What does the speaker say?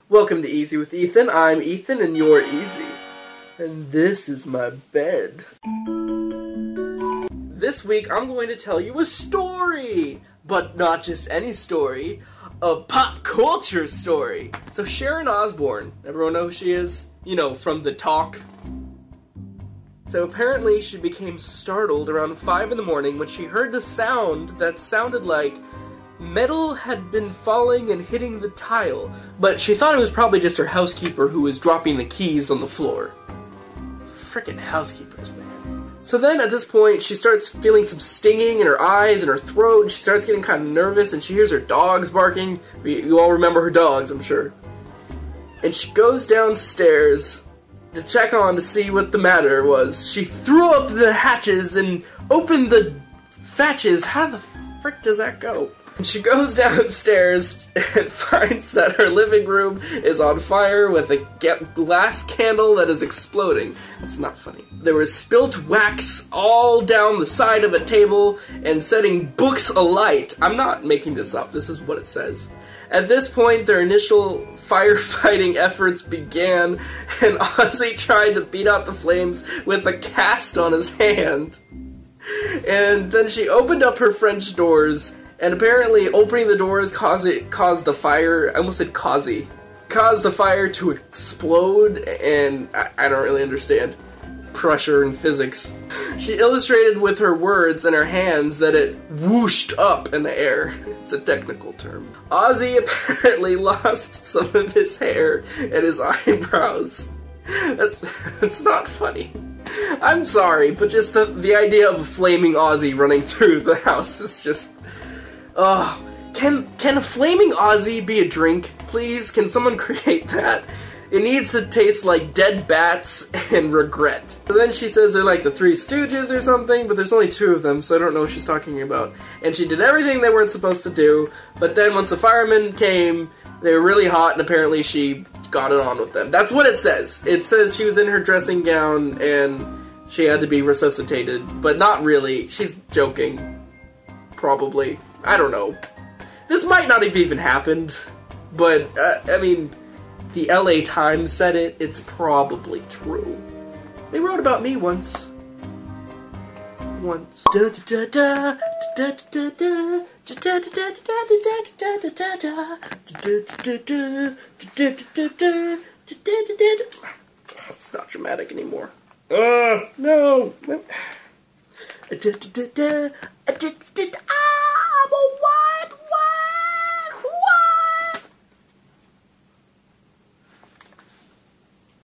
Welcome to Easy with Ethan. I'm Ethan and you're Easy. And this is my bed. This week I'm going to tell you a story! But not just any story, a pop culture story. So Sharon Osbourne, everyone know who she is? You know, from The Talk. So apparently she became startled around 5 in the morning when she heard the sound that sounded like metal had been falling and hitting the tile, but she thought it was probably just her housekeeper who was dropping the keys on the floor. Frickin' housekeepers, man. So then, at this point, she starts feeling some stinging in her eyes and her throat, and she starts getting kind of nervous, and she hears her dogs barking. You all remember her dogs, I'm sure. And she goes downstairs to check on to see what the matter was. She threw up the hatches and opened the fatches. How the frick does that go? And she goes downstairs and finds that her living room is on fire with a glass candle that is exploding. That's not funny. There was spilt wax all down the side of a table and setting books alight. I'm not making this up. This is what it says. At this point, their initial firefighting efforts began, and Ozzy tried to beat out the flames with a cast on his hand. And then she opened up her French doors. And apparently, opening the doors caused the fire. I almost said caused the fire to explode, and I don't really understand pressure and physics. She illustrated with her words and her hands that it whooshed up in the air. It's a technical term. Ozzy apparently lost some of his hair and his eyebrows. That's not funny. I'm sorry, but just the idea of a flaming Ozzy running through the house is just... Can a flaming Ozzy be a drink, please? Can someone create that? It needs to taste like dead bats and regret. So then she says they're like the Three Stooges or something, but there's only 2 of them, so I don't know what she's talking about. And she did everything they weren't supposed to do, but then once the firemen came, they were really hot, and apparently she got it on with them. That's what it says. It says she was in her dressing gown, and she had to be resuscitated, but not really. She's joking. Probably. I don't know. This might not have even happened, but, I mean, the LA Times said it. It's probably true. They wrote about me once. It's not dramatic anymore. No. I'm a